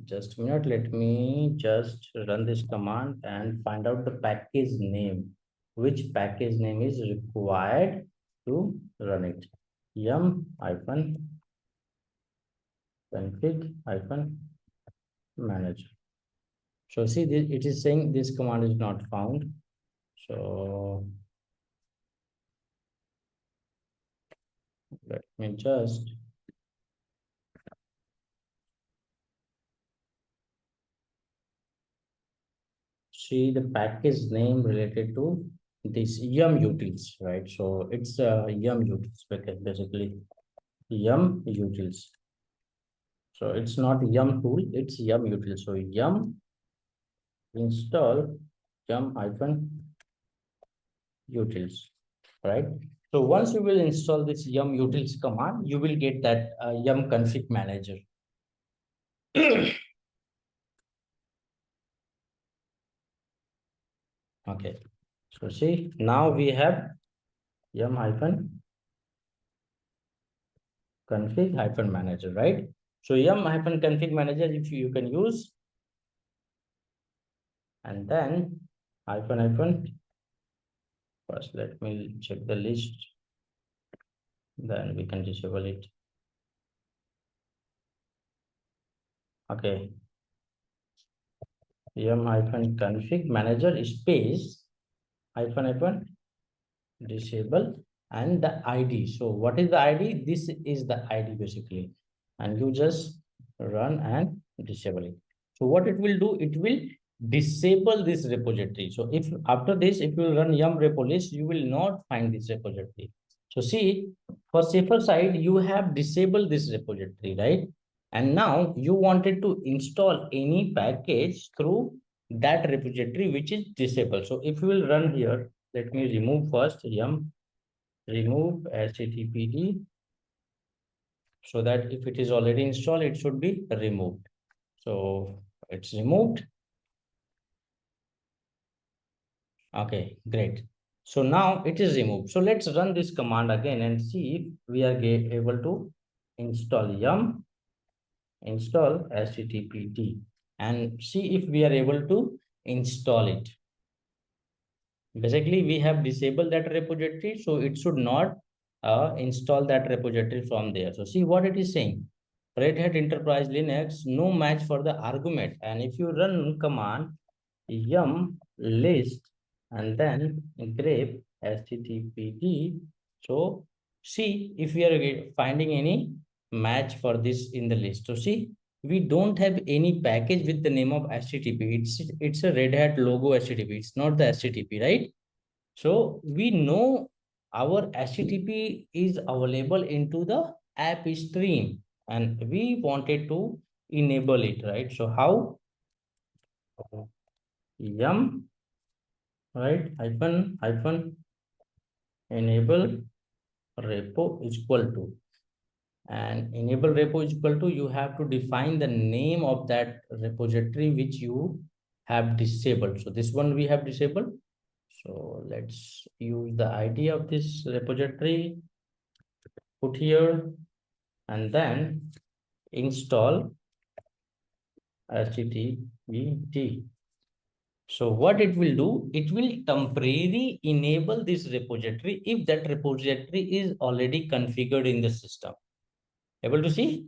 just a minute. Let me just run this command and find out the package name. Which package name is required to run it? Yum hyphen config hyphen manager. So see, it is saying this command is not found. So let me just see the package name related to this yum utils, right? So it's yum utils, basically yum utils. So it's not yum tool, it's yum utils. So yum install yum hyphen utils, right? So once you will install this yum utils command, you will get that yum config manager. Okay, so see, now we have yum hyphen config hyphen manager, right? So yum hyphen config manager, if you can use, and then hyphen first, let me check the list, then we can disable it. Okay, yum hyphen config manager space hyphen disable and the ID. So what is the ID? This is the ID basically, and you just run and disable it. So what it will do, it will disable this repository. So if after this, if you run yum repo list, you will not find this repository. So see, for safer side, you have disabled this repository, right? And now you wanted to install any package through that repository which is disabled. So if you will run here, let me remove first yum remove httpd, so that if it is already installed, it should be removed. So it's removed. Okay, great. So now it is removed. So let's run this command again and see if we are able to install yum install httpd and see if we are able to install it. Basically, we have disabled that repository, so it should not install that repository from there. So see what it is saying. Red Hat Enterprise Linux, no match for the argument. And if you run command yum list and then grep httpd, so see if we are finding any match for this in the list. So see, we don't have any package with the name of HTTP. It's a Red Hat logo HTTP. It's not the HTTP, right? So we know our HTTP is available into the app stream, and we wanted to enable it, right? So how? Yum, right? Hyphen enable repo is equal to, and enable repo is equal to, you have to define the name of that repository which you have disabled. So this one we have disabled. So let's use the ID of this repository, put here, and then install httpt. So what it will do, it will temporarily enable this repository if that repository is already configured in the system. Able to see?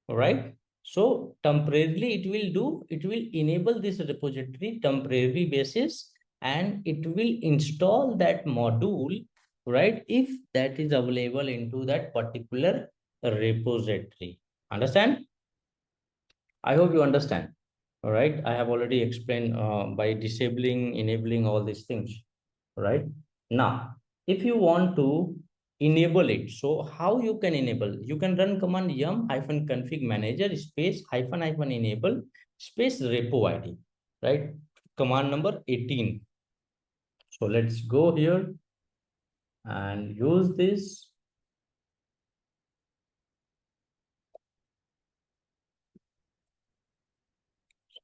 All right. So temporarily it will enable this repository temporary basis, and it will install that module, right? If that is available into that particular repository. Understand? I hope you understand. All right. I have already explained by disabling, enabling all these things. Right. Now, if you want to enable it, so how you can enable? You can run command yum hyphen config manager space hyphen hyphen enable space repo ID. Right. Command number 18. So let's go here and use this.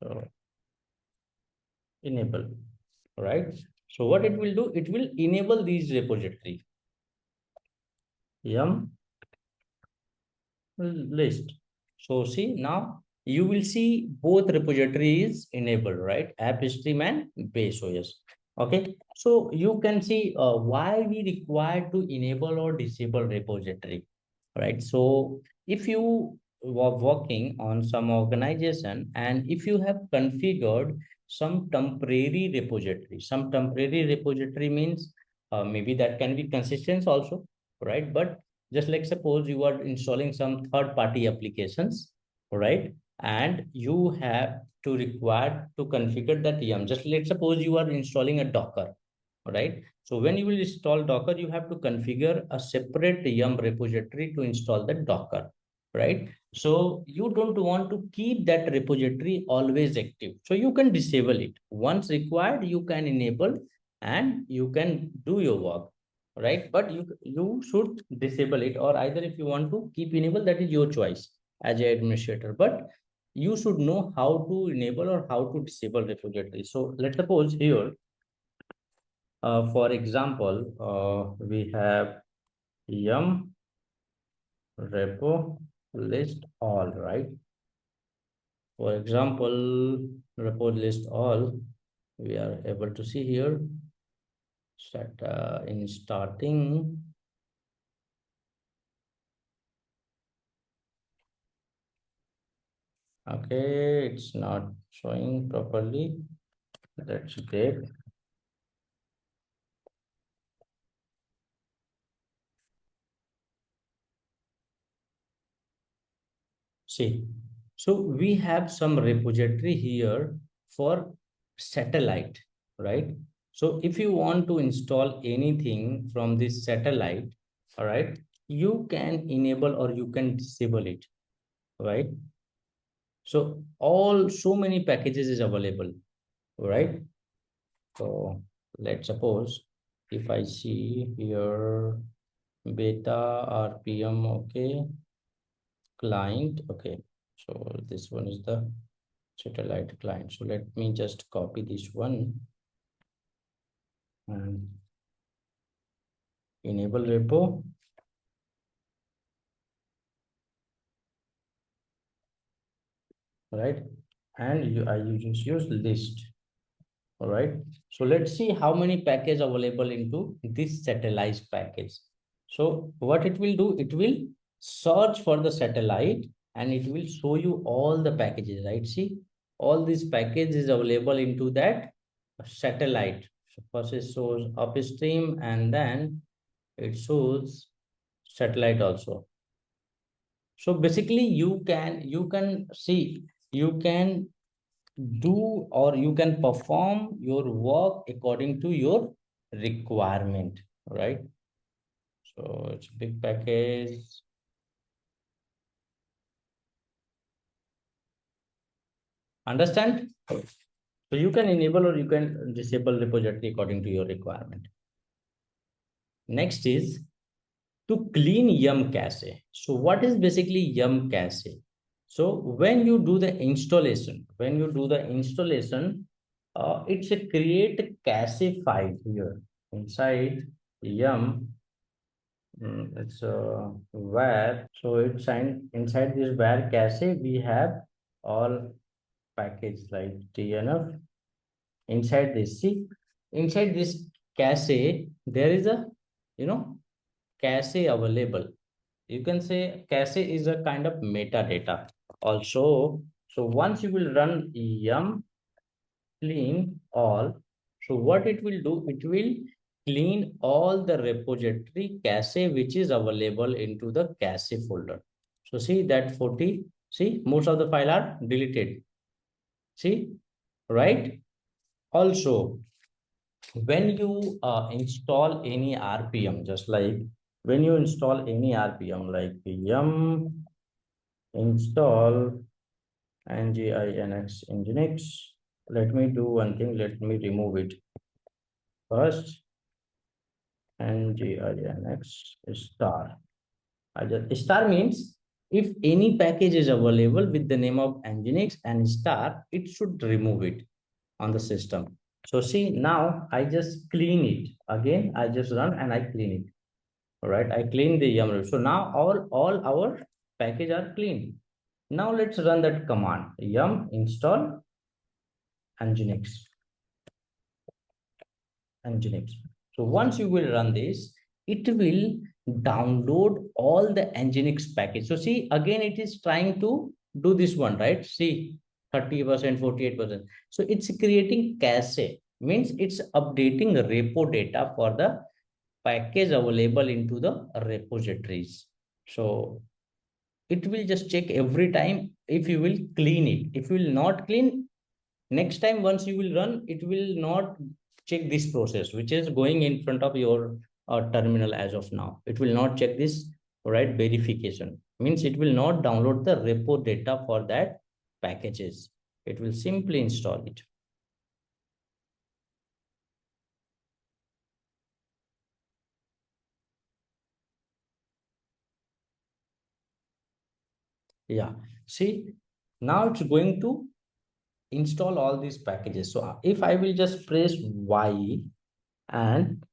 So enable, right? So what it will do, it will enable these repository yum list. So see, now you will see both repositories enabled, right? App stream and base OS. Okay, so you can see why we require to enable or disable repository, right? So if you were working on some organization and if you have configured some temporary repository means maybe that can be consistent also, right? But just like suppose you are installing some third party applications, right? And you have to require to configure that yum. Just let's suppose you are installing a Docker, right? So when you will install Docker, you have to configure a separate yum repository to install the Docker, right? So you don't want to keep that repository always active. So you can disable it. Once required, you can enable and you can do your work, right? But you should disable it, or either if you want to keep enable, that is your choice as an administrator. But you should know how to enable or how to disable repository. So let's suppose here, for example, we have yum repo list all, right? For example, repo list all, we are able to see here, set in starting. Okay, it's not showing properly. That's great. See, so we have some repository here for satellite, right? So if you want to install anything from this satellite, all right, you can enable or you can disable it, right? So so many packages is available, right? So let's suppose if I see here beta RPM, okay, client, okay. So this one is the satellite client. So let me just copy this one and enable repo. Right? And I use list. All right. So let's see how many packages available into this satellite package. So what it will do, it will search for the satellite and it will show you all the packages, right? See, all these packages is available into that satellite. So first it shows upstream and then it shows satellite also. So basically you can see, you can do or you can perform your work according to your requirement, right? So it's a big package. Understand? So you can enable or you can disable repository according to your requirement. Next is to clean yum cache. So what is basically yum cache? So when you do the installation, it's a create cache file here inside yum. It's where, so it's inside this where cache we have all package like DNF. Inside this, see, inside this cache there is a, you know, cache available. You can say cache is a kind of metadata also. So once you will run yum clean all, so what it will do, it will clean all the repository cache which is available into the cache folder. So see that 40, see most of the file are deleted, see, right? Also when you install any RPM, just like when you install any RPM like yum install nginx, let me do one thing, let me remove it first. Nginx star, I just star means if any package is available with the name of nginx and star, it should remove it on the system. So see, now I just clean it again, I just run and I clean it. All right, I clean the YAML. So now all our package are clean. Now let's run that command yum install nginx. So once you will run this, it will download all the nginx package. So see, again it is trying to do this one, right? See, 30%, 48%. So it's creating cache, means it's updating repo data for the package available into the repositories. So it will just check every time if you will clean it. If you will not clean, next time once you will run, it will not check this process which is going in front of your terminal as of now. It will not check this, right? Verification means it will not download the repo data for that packages. It will simply install it. Yeah, see, now it's going to install all these packages. So if I will just press Y and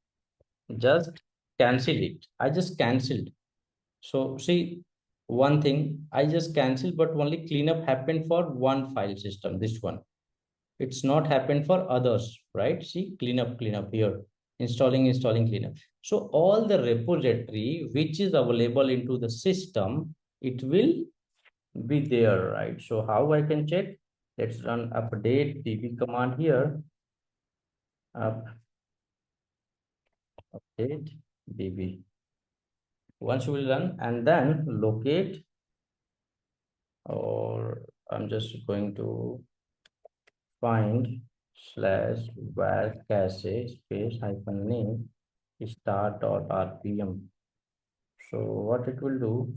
just cancel it, I just canceled. So see, one thing I just canceled, but only cleanup happened for one file system, this one. It's not happened for others, right? See, cleanup here, installing cleanup. So all the repository which is available into the system, it will be there, right? So how I can check? Let's run update db command here. Update db. Once you will run and then locate, or I'm just going to find slash var cache space hyphen name start.rpm. So what it will do,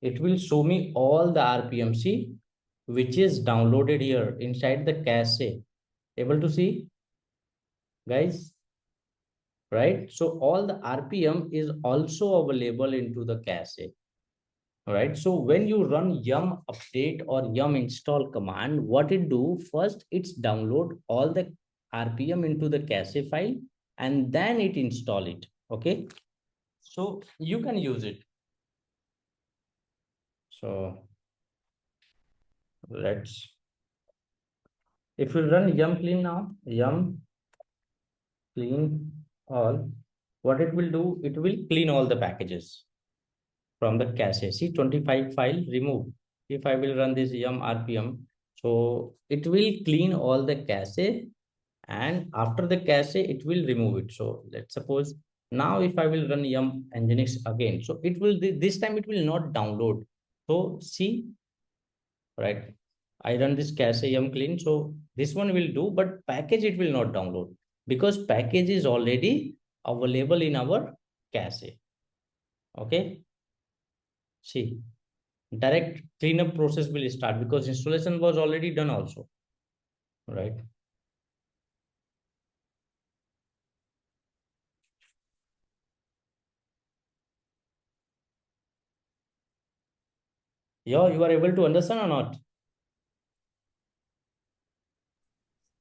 it will show me all the RPM, see, which is downloaded here inside the cache. Able to see, guys? Right? So all the RPM is also available into the cache. All right. So when you run yum update or yum install command, what it do first, it's download all the RPM into the cache file and then it install it. Okay. So you can use it. So let's, if you run yum clean now, yum clean all, what it will do, it will clean all the packages from the cache. See, 25 file removed. If I will run this yum RPM, so it will clean all the cache, and after the cache, it will remove it. So let's suppose Now if I will run yum nginx again, so it will, this time it will not download. So see, right, I run this cache yum clean, so this one will do, but package it will not download because package is already available in our cache. Okay, see, direct cleanup process will start because installation was already done also, right? Yeah, you are able to understand or not?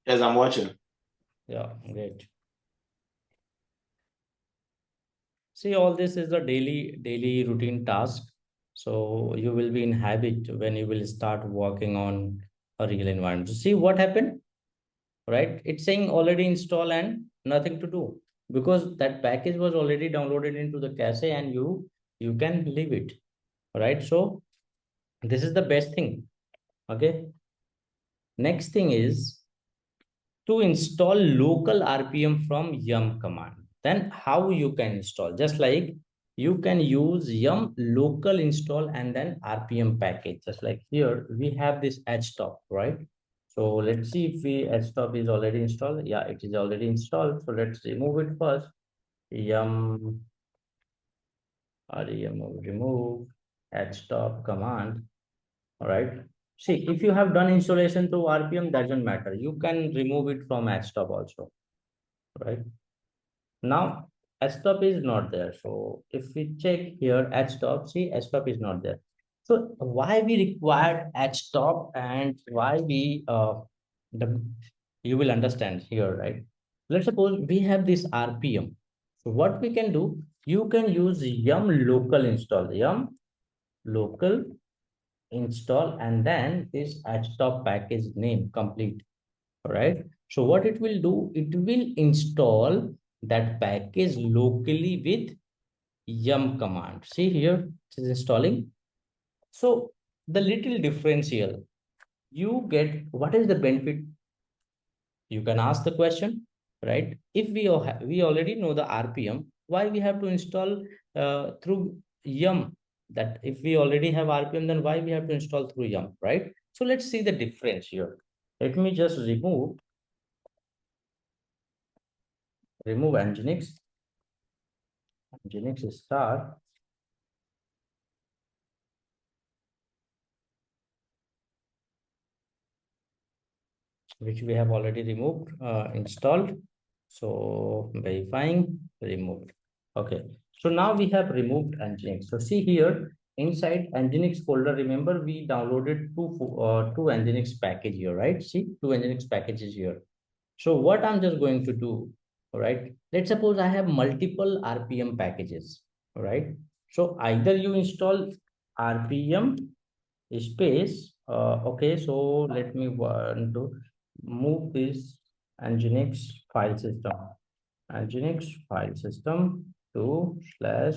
Yes, I'm watching. Yeah, great. See, all this is a daily routine task. So you will be in habit when you will start working on a real environment. So see what happened, right? It's saying already install and nothing to do because that package was already downloaded into the cache and you can leave it, right? So this is the best thing. Okay. Next thing is to install local RPM from yum command. Then how you can install? Just like you can use yum local install and then RPM package. Just like here we have this htop, right? So let's see if we htop is already installed. Yeah, it is already installed. So let's remove it first. Yum remove htop command. All right. See, if you have done installation through RPM, doesn't matter. You can remove it from htop also, right? Now, stop is not there. So if we check here stop, see stop is not there. So why we required stop and why we the you will understand here, right? Let's suppose we have this RPM. So what we can do, you can use yum local install, yum local install, and then this stop package name complete. All right. So what it will do, it will install that package locally with yum command. See here, it is installing. So the little difference here, you get what is the benefit? You can ask the question, right? If we already know the RPM, why we have to install through yum? That if we already have RPM, then why we have to install through yum, right? So let's see the difference here. Let me just remove nginx star, which we have already removed, installed. So verifying, removed. Okay. So now we have removed nginx. So see here inside nginx folder, remember we downloaded two nginx package here, right? See two nginx packages here. So what I'm just going to do, all right? Let's suppose I have multiple RPM packages, all right? So either you install RPM space, okay, so let me want to move this nginx file system, nginx file system to slash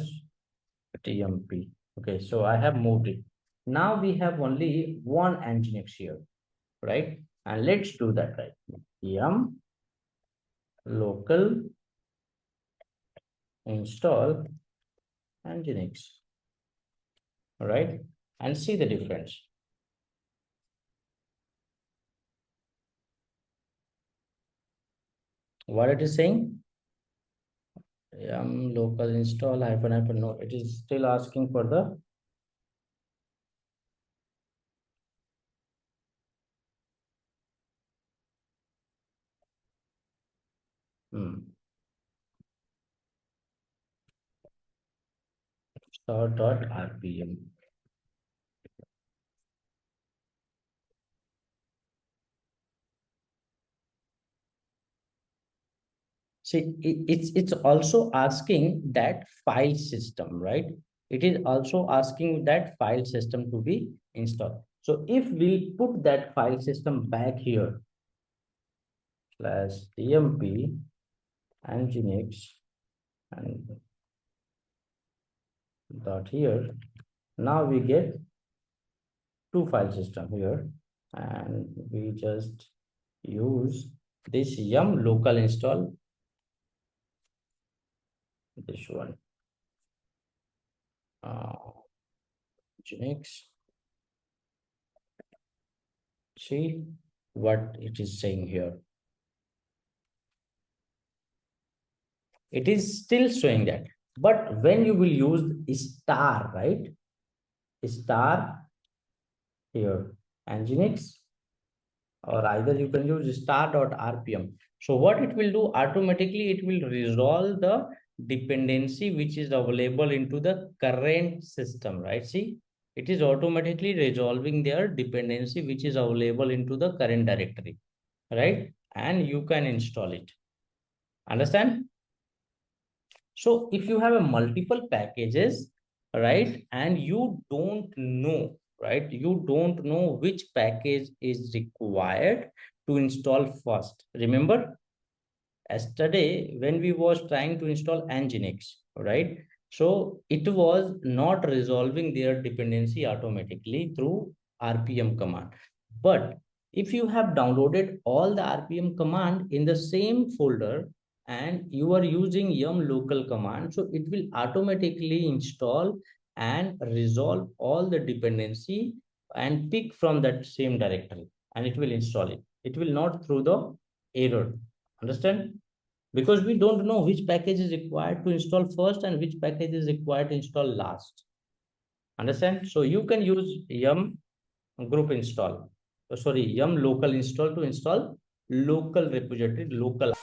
tmp. Okay, so I have moved it. Now we have only one nginx here, right? And let's do that, right? Yum local install nginx, all right? And see the difference. What it is saying? Yum local install hyphen hyphen, no, it is still asking for the star.rpm. See, it's also asking that file system, right? It is also asking that file system to be installed. So if we put that file system back here, slash tmp nginx and dot here, now we get two file system here, and we just use this yum local install this one, Nginx. See what it is saying here. It is still showing that, but when you will use star, right? Star here, Nginx, or either you can use star.rpm. So what it will do automatically, it will resolve the dependency which is available into the current system, right? See, it is automatically resolving their dependency which is available into the current directory, right? And you can install it. Understand? So if you have a multiple packages, right, and you don't know, right, you don't know which package is required to install first. Remember, yesterday when we was trying to install Nginx, right? So it was not resolving their dependency automatically through RPM command. But if you have downloaded all the RPM command in the same folder and you are using yum local command, so it will automatically install and resolve all the dependency and pick from that same directory, and it will install it. It will not through the error. Understand? Because we don't know which package is required to install first and which package is required to install last. Understand? So you can use yum group install. Sorry, yum local install to install local repository, local